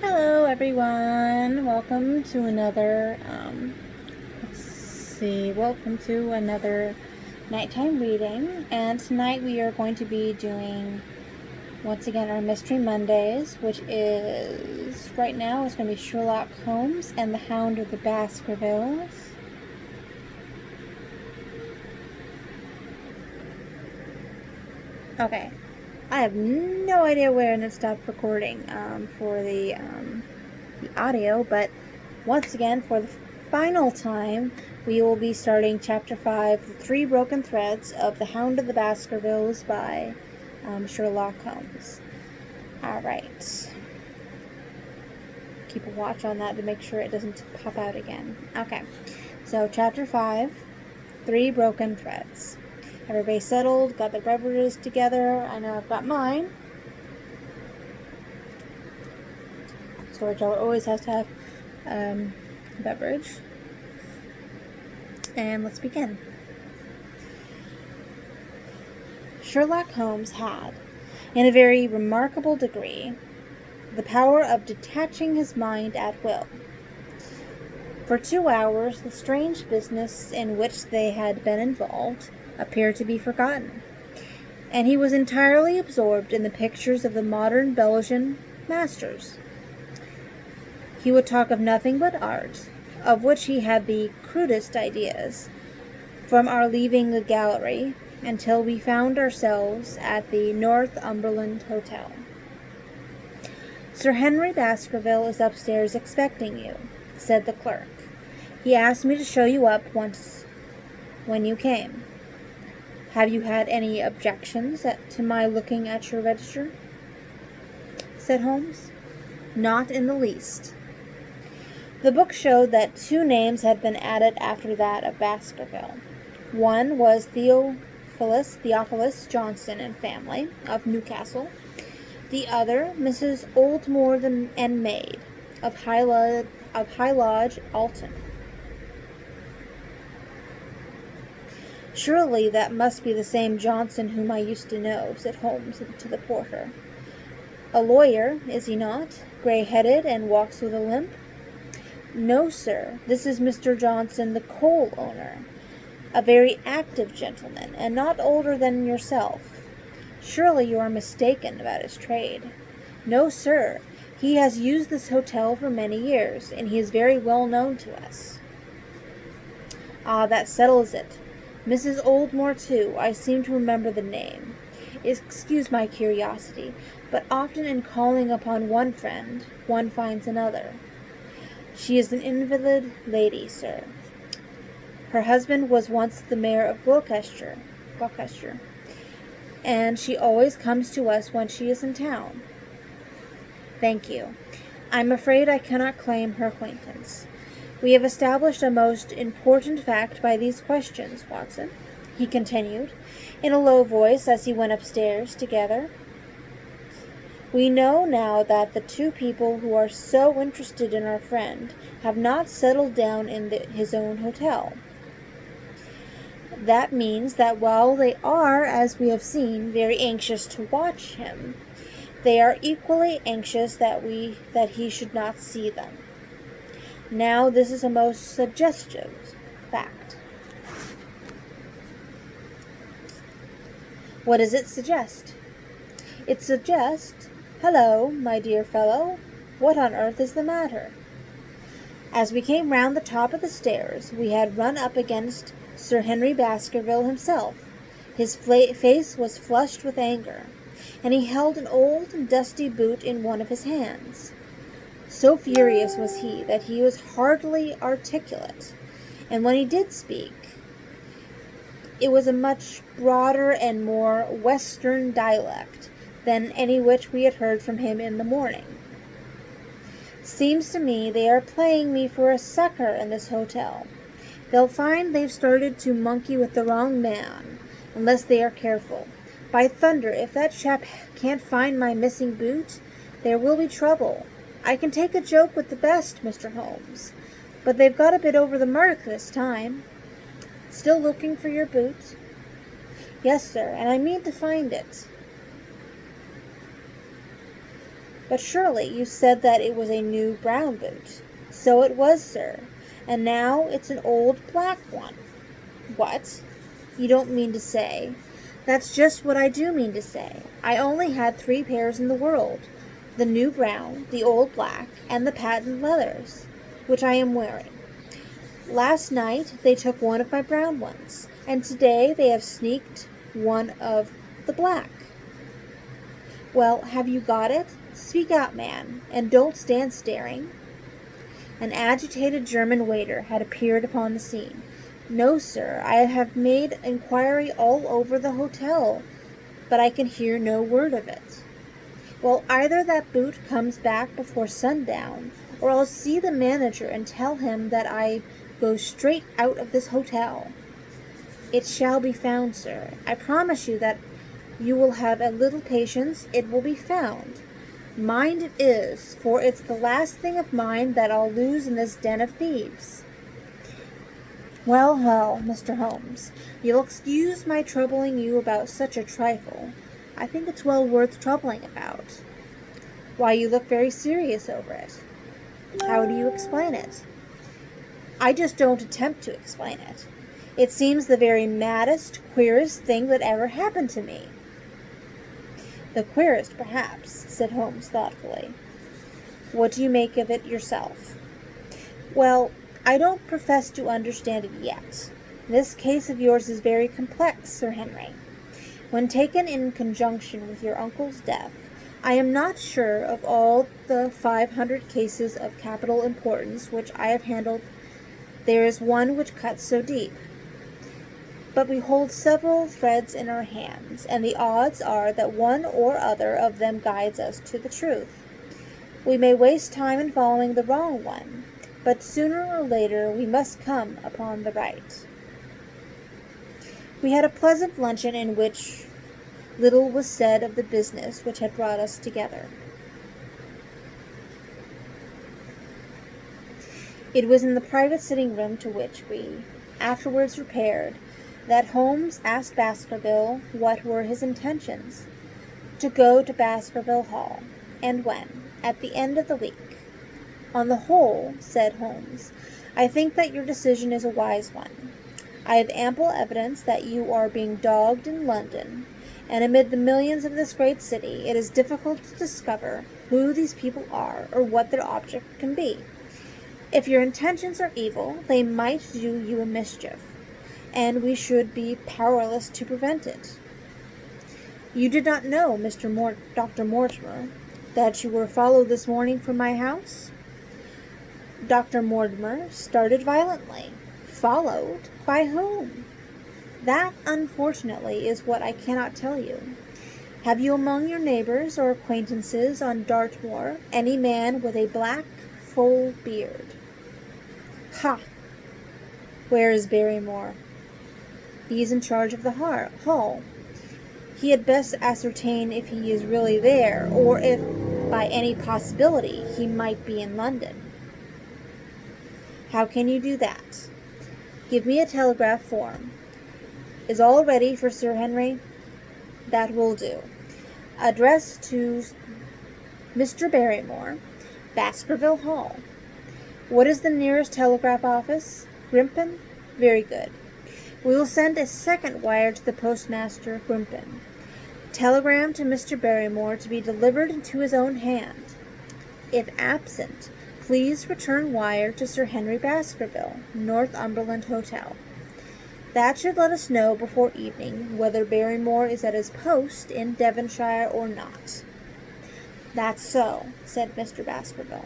Hello everyone, welcome to another, welcome to another nighttime reading, and tonight we are going to be doing, once again, our Mystery Mondays, which is, right now, it's going to be Sherlock Holmes and the Hound of the Baskervilles. Okay, I have no idea when it stopped recording for the audio, but once again, for the final time, we will be starting Chapter 5, The Three Broken Threads of The Hound of the Baskervilles by Sherlock Holmes. Alright. Keep a watch on that to make sure it doesn't pop out again. Okay, so Chapter 5, Three Broken Threads. Everybody settled, got their beverages together. I know I've got mine. Storage always has to have beverage. And let's begin. Sherlock Holmes had, in a very remarkable degree, the power of detaching his mind at will. For 2 hours, the strange business in which they had been involved appeared to be forgotten, and he was entirely absorbed in the pictures of the modern Belgian masters. He would talk of nothing but art, of which he had the crudest ideas, from our leaving the gallery until we found ourselves at the Northumberland Hotel. "Sir Henry Baskerville is upstairs expecting you," said the clerk. "He asked me to show you up once when you came. Have you had any objections to my looking at your register?" said Holmes. "Not in the least." The book showed that 2 names had been added after that of Baskerville. One was Theophilus Johnson and family, of Newcastle. The other, Mrs. Oldmore and maid, of High Lodge, Alton. "Surely that must be the same Johnson whom I used to know," said Holmes to the porter. "A lawyer, is he not? Grey-headed and walks with a limp?" "No, sir. This is Mr. Johnson, the coal owner. A very active gentleman, and not older than yourself. Surely you are mistaken about his trade." "No, sir. He has used this hotel for many years, and he is very well known to us." "Ah, that settles it. Mrs. Oldmore, too. I seem to remember the name. Excuse my curiosity, but often in calling upon one friend, one finds another." "She is an invalid lady, sir. Her husband was once the mayor of Gloucester, and she always comes to us when she is in town." "Thank you. I'm afraid I cannot claim her acquaintance. We have established a most important fact by these questions, Watson," he continued, in a low voice as he went upstairs together. "We know now that the 2 people who are so interested in our friend have not settled down in his own hotel. That means that while they are, as we have seen, very anxious to watch him, they are equally anxious that he should not see them. Now this is a most suggestive fact." "What does it suggest?" "It suggests, hello, my dear fellow, what on earth is the matter?" As we came round the top of the stairs, we had run up against Sir Henry Baskerville himself. His face was flushed with anger, and he held an old and dusty boot in one of his hands. So furious was he that he was hardly articulate, and when he did speak, it was a much broader and more western dialect than any which we had heard from him in the morning. "Seems to me they are playing me for a sucker in this hotel. They'll find they've started to monkey with the wrong man, unless they are careful. By thunder, if that chap can't find my missing boot, there will be trouble. I can take a joke with the best, Mr. Holmes, but they've got a bit over the mark this time. Still looking for your boot?" "Yes, sir, and I mean to find it." But surely you said that it was a new brown boot. So it was, sir, and now it's an old black one. What? You don't mean to say? That's just what I do mean to say. I only had 3 pairs in the world, the new brown, the old black, and the patent leathers, which I am wearing. Last night they took one of my brown ones, and today they have sneaked one of the black. Well, have you got it? Speak out, man, and don't stand staring. An agitated German waiter had appeared upon the scene. No, sir, I have made inquiry all over the hotel, but I can hear no word of it. Well, either that boot comes back before sundown, or I'll see the manager and tell him that I go straight out of this hotel. It shall be found, sir. I promise you that you will have a little patience. It will be found. Mind it is, for it's the last thing of mine that I'll lose in this den of thieves. Well, Mr. Holmes, you'll excuse my troubling you about such a trifle. I think it's well worth troubling about. Why, you look very serious over it. How do you explain it? I just don't attempt to explain it. It seems the very maddest, queerest thing that ever happened to me. The queerest, perhaps, said Holmes thoughtfully. What do you make of it yourself? Well, I don't profess to understand it yet. This case of yours is very complex, Sir Henry. When taken in conjunction with your uncle's death, I am not sure of all the 500 cases of capital importance which I have handled, there is one which cuts so deep. But we hold several threads in our hands, and the odds are that one or other of them guides us to the truth. We may waste time in following the wrong one, but sooner or later we must come upon the right. We had a pleasant luncheon in which little was said of the business which had brought us together. It was in the private sitting-room to which we afterwards repaired that Holmes asked Baskerville what were his intentions, to go to Baskerville Hall, and when, at the end of the week. On the whole, said Holmes, I think that your decision is a wise one. I have ample evidence that you are being dogged in London, and amid the millions of this great city it is difficult to discover who these people are or what their object can be. If your intentions are evil, they might do you a mischief, and we should be powerless to prevent it. You did not know, Dr. Mortimer, that you were followed this morning from my house? Dr. Mortimer started violently. Followed? By whom? That, unfortunately, is what I cannot tell you. Have you among your neighbors or acquaintances on Dartmoor any man with a black, full beard? Ha! Where is Barrymore? He is in charge of the hall. He had best ascertain if he is really there, or if, by any possibility, he might be in London. How can you do that? Give me a telegraph form. Is all ready for Sir Henry? That will do. Address to Mr. Barrymore, Baskerville Hall. What is the nearest telegraph office? Grimpen? Very good. We will send a second wire to the postmaster, Grimpen. Telegram to Mr. Barrymore to be delivered into his own hand. If absent, please return wire to Sir Henry Baskerville, Northumberland Hotel. That should let us know before evening whether Barrymore is at his post in Devonshire or not. That's so, said Mr. Baskerville.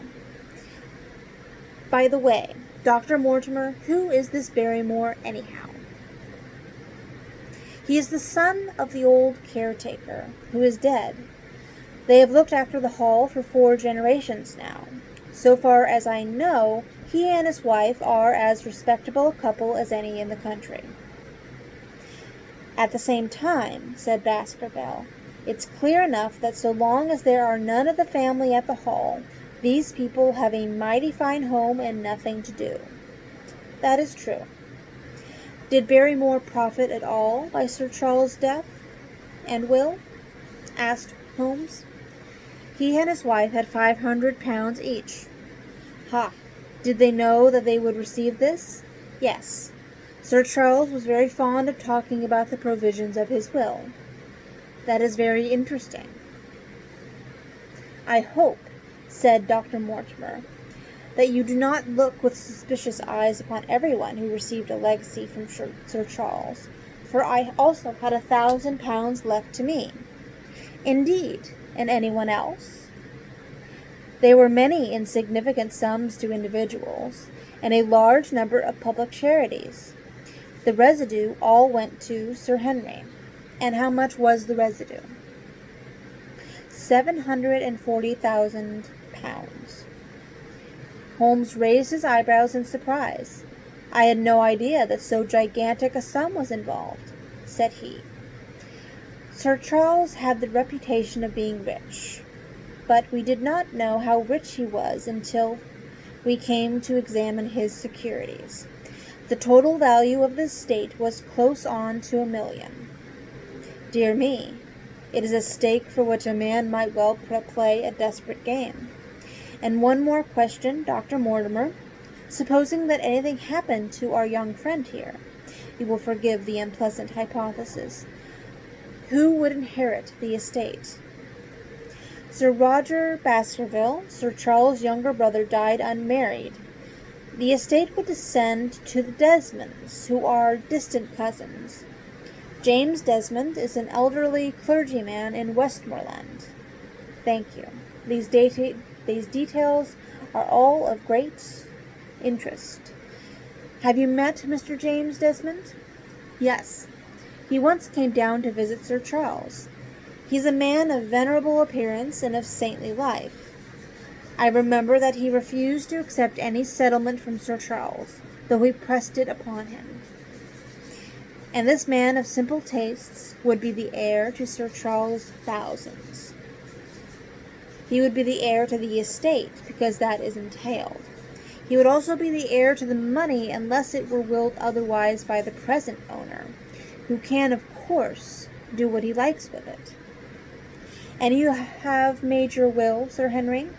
By the way, Dr. Mortimer, who is this Barrymore anyhow? He is the son of the old caretaker, who is dead. They have looked after the hall for 4 generations now. So far as I know, he and his wife are as respectable a couple as any in the country. At the same time, said Baskerville, it's clear enough that so long as there are none of the family at the hall, these people have a mighty fine home and nothing to do. That is true. Did Barrymore profit at all by Sir Charles' death and will? Asked Holmes. He and his wife had £500 each. Ha! Did they know that they would receive this? Yes. Sir Charles was very fond of talking about the provisions of his will. That is very interesting. I hope, said Dr. Mortimer, that you do not look with suspicious eyes upon everyone who received a legacy from Sir Charles, for I also had £1,000 left to me. Indeed, and anyone else? There were many insignificant sums to individuals, and a large number of public charities. The residue all went to Sir Henry. And how much was the residue? £740,000. Holmes raised his eyebrows in surprise. I had no idea that so gigantic a sum was involved, said he. Sir Charles had the reputation of being rich, but we did not know how rich he was until we came to examine his securities. The total value of the estate was close on to £1 million. Dear me, it is a stake for which a man might well play a desperate game. And one more question, Dr. Mortimer. Supposing that anything happened to our young friend here, you will forgive the unpleasant hypothesis, who would inherit the estate? Sir Roger Baskerville, Sir Charles' younger brother, died unmarried. The estate would descend to the Desmonds, who are distant cousins. James Desmond is an elderly clergyman in Westmoreland. Thank you. These details are all of great interest. Have you met Mr. James Desmond? Yes. He once came down to visit Sir Charles. He's a man of venerable appearance and of saintly life. I remember that he refused to accept any settlement from Sir Charles, though he pressed it upon him. And this man of simple tastes would be the heir to Sir Charles' thousands. He would be the heir to the estate, because that is entailed. He would also be the heir to the money unless it were willed otherwise by the present owner, who can, of course, do what he likes with it. And you have made your will, Sir Henry?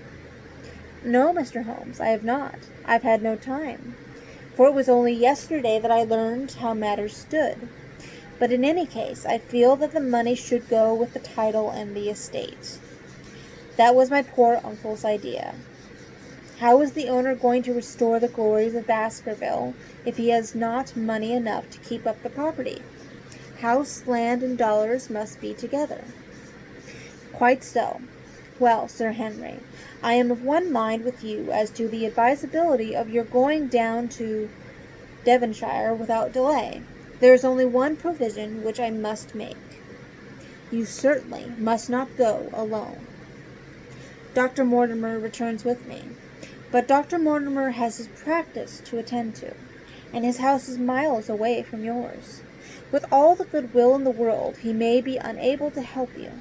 No, Mr. Holmes, I have not. I've had no time, for it was only yesterday that I learned how matters stood. But in any case, I feel that the money should go with the title and the estate. That was my poor uncle's idea. How is the owner going to restore the glories of Baskerville if he has not money enough to keep up the property? House, land, and dollars must be together. Quite so. Well, Sir Henry, I am of one mind with you as to the advisability of your going down to Devonshire without delay. There is only one provision which I must make. You certainly must not go alone. Dr. Mortimer returns with me, but Dr. Mortimer has his practice to attend to, and his house is miles away from yours. With all the good will in the world, he may be unable to help you.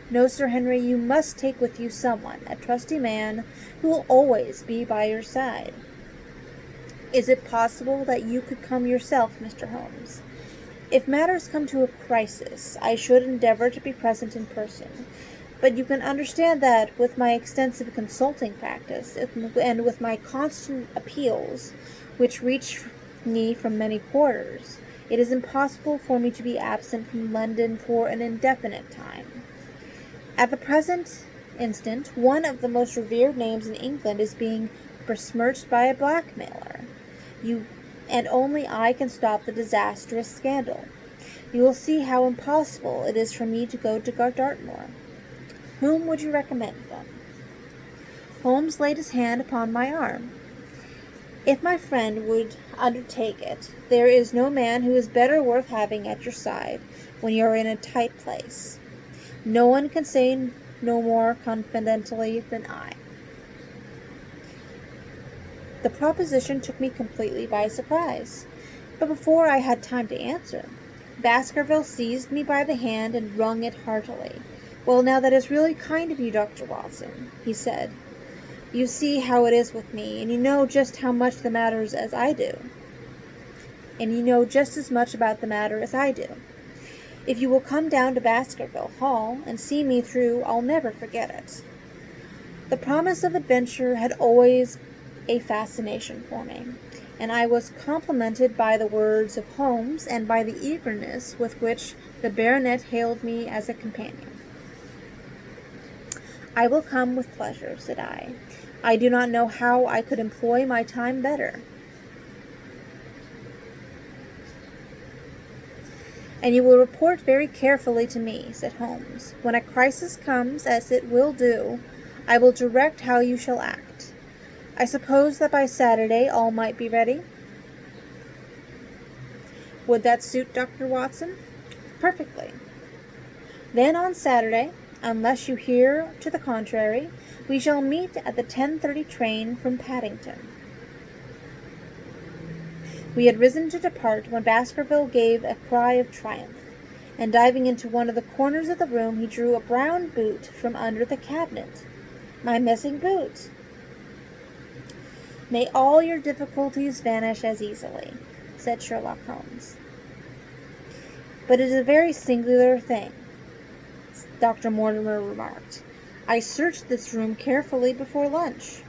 No, Sir Henry, you must take with you someone, a trusty man, who will always be by your side. Is it possible that you could come yourself, Mr. Holmes? If matters come to a crisis, I should endeavor to be present in person. But you can understand that, with my extensive consulting practice, and with my constant appeals, which reach me from many quarters, it is impossible for me to be absent from London for an indefinite time. At the present instant, one of the most revered names in England is being besmirched by a blackmailer. And only I can stop the disastrous scandal. You will see how impossible it is for me to go to Dartmoor. Whom would you recommend, then? Holmes laid his hand upon my arm. If my friend would undertake it, there is no man who is better worth having at your side when you are in a tight place. No one can say no more confidently than I. The proposition took me completely by surprise, but before I had time to answer, Baskerville seized me by the hand and wrung it heartily. Well, now that is really kind of you, Dr. Watson, he said. You see how it is with me, and you know just how much the matters as I do. And you know just as much about the matter as I do. If you will come down to Baskerville Hall and see me through, I'll never forget it. The promise of adventure had always a fascination for me, and I was complimented by the words of Holmes and by the eagerness with which the baronet hailed me as a companion. "I will come with pleasure," said I. "I do not know how I could employ my time better." "And you will report very carefully to me," said Holmes. "When a crisis comes, as it will do, I will direct how you shall act. I suppose that by Saturday all might be ready?" "Would that suit Dr. Watson?" "Perfectly. Then on Saturday, unless you hear to the contrary, we shall meet at the 10:30 train from Paddington." We had risen to depart when Baskerville gave a cry of triumph, and diving into one of the corners of the room, he drew a brown boot from under the cabinet. "My missing boot!" "May all your difficulties vanish as easily," said Sherlock Holmes. "But it is a very singular thing," Dr. Mortimer remarked. "I searched this room carefully before lunch."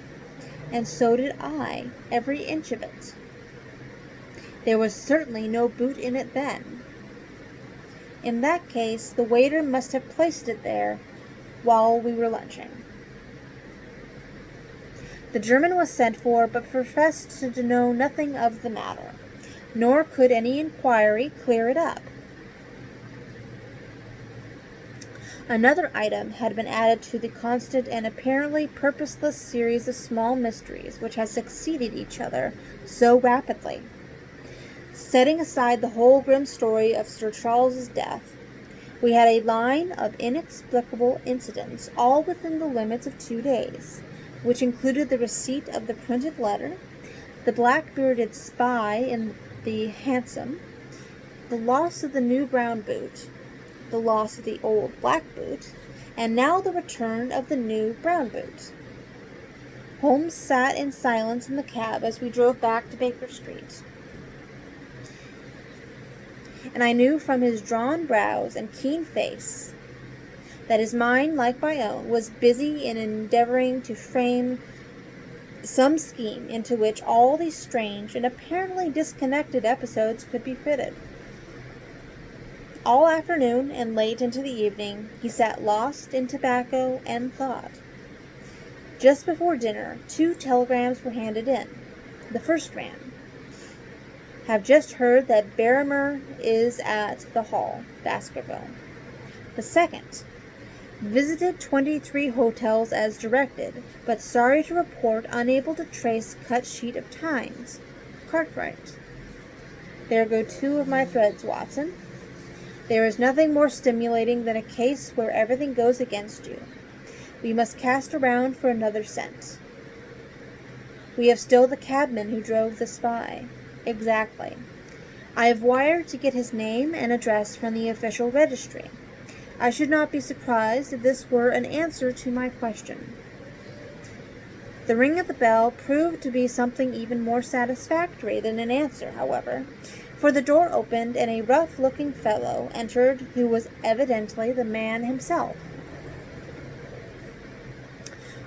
"And so did I, every inch of it." "There was certainly no boot in it then." "In that case, the waiter must have placed it there while we were lunching." The German was sent for, but professed to know nothing of the matter, nor could any inquiry clear it up. Another item had been added to the constant and apparently purposeless series of small mysteries which had succeeded each other so rapidly. Setting aside the whole grim story of Sir Charles's death, we had a line of inexplicable incidents, all within the limits of 2 days, which included the receipt of the printed letter, the black-bearded spy in the hansom, the loss of the new brown boot, the loss of the old black boot, and now the return of the new brown boot. Holmes sat in silence in the cab as we drove back to Baker Street, and I knew from his drawn brows and keen face that his mind, like my own, was busy in endeavoring to frame some scheme into which all these strange and apparently disconnected episodes could be fitted. All afternoon and late into the evening he sat lost in tobacco and thought. Just before dinner 2 telegrams were handed in. The first ran: "Have just heard that Barrymore is at the Hall, Baskerville." The second: "Visited 23 hotels as directed, but sorry to report unable to trace cut sheet of Times. Cartwright." There go 2 of my threads, Watson. There is nothing more stimulating than a case where everything goes against you. We must cast around for another scent. We have still the cabman who drove the spy. Exactly. I have wired to get his name and address from the official registry. I should not be surprised if this were an answer to my question. The ring of the bell proved to be something even more satisfactory than an answer, however, for the door opened and a rough-looking fellow entered who was evidently the man himself.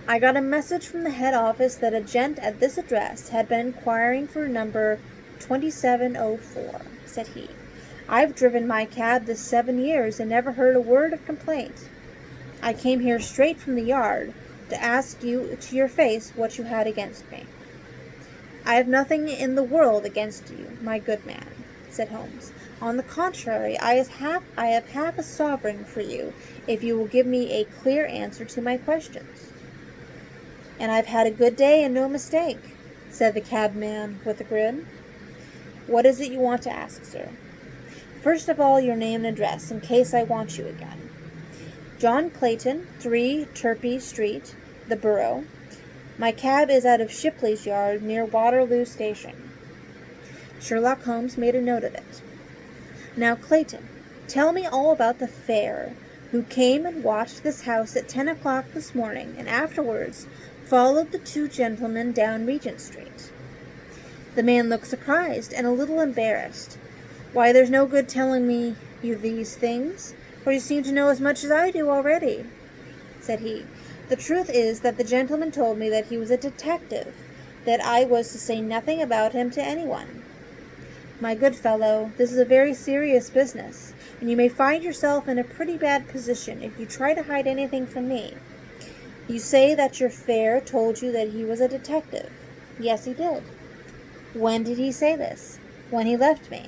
"I got a message from the head office that a gent at this address had been inquiring for number 2704, said he. "I've driven my cab this 7 years and never heard a word of complaint. I came here straight from the yard to ask you to your face what you had against me." "I have nothing in the world against you, my good man," said Holmes. "On the contrary, I have half a sovereign for you if you will give me a clear answer to my questions." "And I've had a good day and no mistake," said the cabman with a grin. "What is it you want to ask, sir?" "First of all, your name and address, in case I want you again." "John Clayton, 3 Turpey Street, the Borough. My cab is out of Shipley's Yard, near Waterloo Station." Sherlock Holmes made a note of it. "Now, Clayton, tell me all about the fare who came and watched this house at 10 o'clock this morning, and afterwards followed the 2 gentlemen down Regent Street." The man looked surprised and a little embarrassed. "Why, there's no good telling me you these things, for you seem to know as much as I do already," said he. The truth is that the gentleman told me that he was a detective, that I was to say nothing about him to anyone. My good fellow, this is a very serious business, and you may find yourself in a pretty bad position if you try to hide anything from me. You say that your fare told you that he was a detective. Yes, he did. When did he say this? When he left me.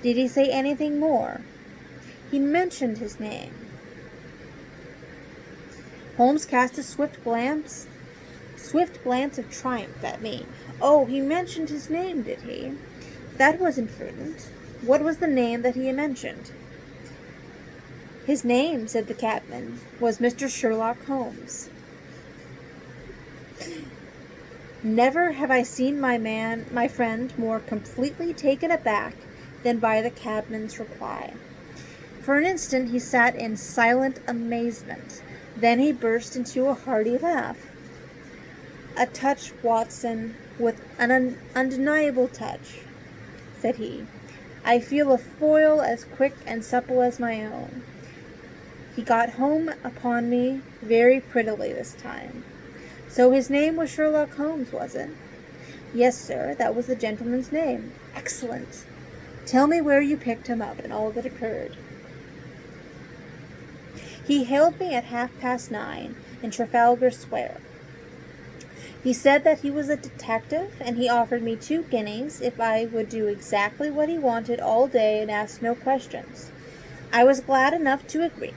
Did he say anything more? He mentioned his name. Holmes cast a swift glance of triumph at me. Oh, he mentioned his name, did he? That was imprudent. What was the name that he mentioned? His name, said the cabman, was Mr. Sherlock Holmes. Never have I seen my friend more completely taken aback than by the cabman's reply. For an instant he sat in silent amazement. Then he burst into a hearty laugh. "A touch, Watson, with an undeniable touch," said he. "I feel a foil as quick and supple as my own. He got home upon me very prettily this time. So his name was Sherlock Holmes, was it?" "Yes, sir, that was the gentleman's name." "Excellent. Tell me where you picked him up and all that occurred." "He hailed me at 9:30 in Trafalgar Square. He said that he was a detective, and he offered me 2 guineas if I would do exactly what he wanted all day and ask no questions. I was glad enough to agree.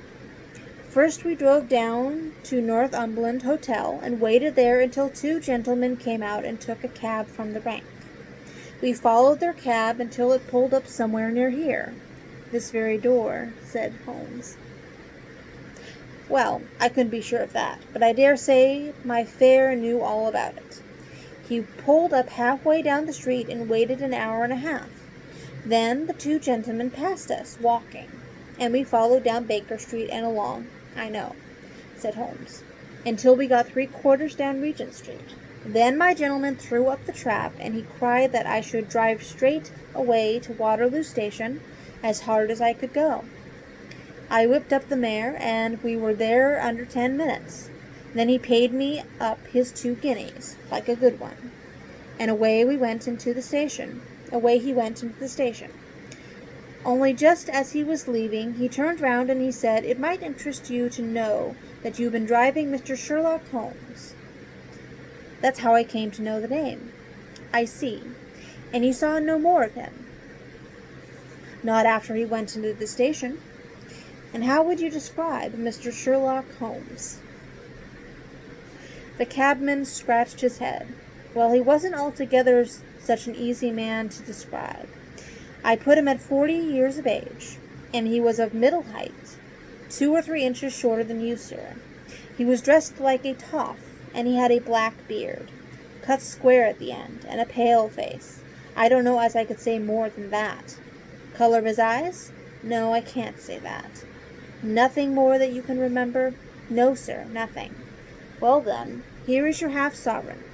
First we drove down to Northumberland Hotel and waited there until 2 gentlemen came out and took a cab from the rank. We followed their cab until it pulled up somewhere near here." "This very door," said Holmes. "Well, I couldn't be sure of that, but I dare say my fare knew all about it. He pulled up halfway down the street and waited an hour and a half. Then the 2 gentlemen passed us, walking, and we followed down Baker Street and along." "I know," said Holmes, "until we got 3/4 down Regent Street. Then my gentleman threw up the trap, and he cried that I should drive straight away to Waterloo Station as hard as I could go. I whipped up the mare, and we were there under 10 minutes. Then he paid me up his 2 guineas, like a good one, and away he went into the station. Only just as he was leaving, he turned round and he said, 'It might interest you to know that you've been driving Mr. Sherlock Holmes.' That's how I came to know the name." "I see. And you saw no more of him?" "Not after he went into the station." "And how would you describe Mr. Sherlock Holmes?" The cabman scratched his head. "Well, he wasn't altogether such an easy man to describe. I put him at 40 years of age, and he was of middle height, 2 or 3 inches shorter than you, sir. He was dressed like a toff, and he had a black beard, cut square at the end, and a pale face. I don't know as I could say more than that. Color of his eyes? No, I can't say that." "Nothing more that you can remember?" "No, sir, nothing." "Well, then, here is your half-sovereign.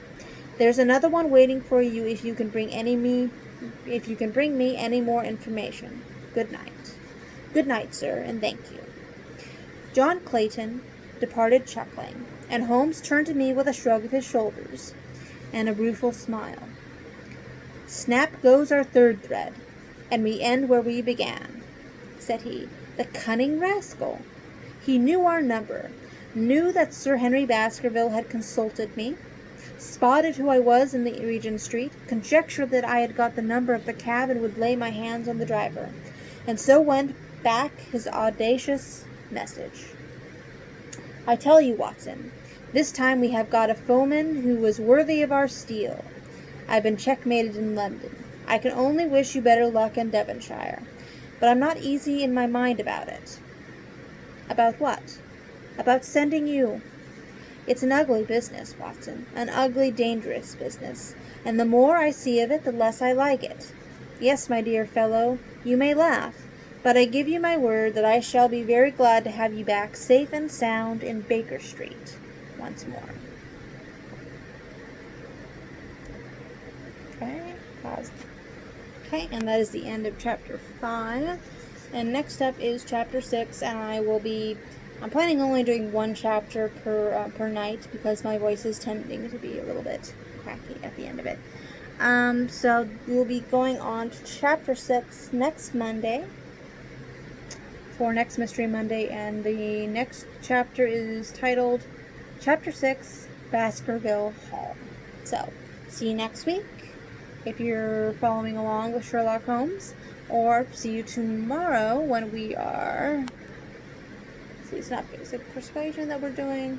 There's another one waiting for you if you can bring me any more information. Good night." "Good night, sir, and thank you." John Clayton departed chuckling, and Holmes turned to me with a shrug of his shoulders and a rueful smile. "Snap goes our 3rd thread, and we end where we began," said he. "The cunning rascal! He knew our number, knew that Sir Henry Baskerville had consulted me, spotted who I was in the Regent Street, conjectured that I had got the number of the cab and would lay my hands on the driver, and so went back his audacious message. I tell you, Watson, this time we have got a foeman who was worthy of our steel. I've been checkmated in London. I can only wish you better luck in Devonshire, but I'm not easy in my mind about it." "About what?" "About sending you. It's an ugly business, Watson, an ugly, dangerous business, and the more I see of it, the less I like it. Yes, my dear fellow, you may laugh, but I give you my word that I shall be very glad to have you back safe and sound in Baker Street once more." Okay, pause. Okay, and that is the end of chapter 5. And next up is chapter 6, and I will be I'm planning only doing one chapter per night because my voice is tending to be a little bit cracky at the end of it. So we'll be going on to chapter 6 next Monday for next Mystery Monday, and the next chapter is titled Chapter 6, Baskerville Hall. So, see you next week if you're following along with Sherlock Holmes, or see you tomorrow when we are... See, it's not basic persuasion that we're doing.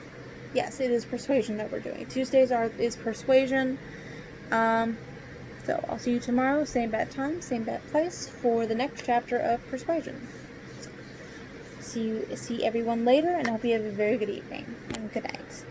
Yes, it is persuasion that we're doing. Tuesdays is persuasion. So I'll see you tomorrow, same bad time, same bad place, for the next chapter of Persuasion. See everyone later, and I hope you have a very good evening, and good night.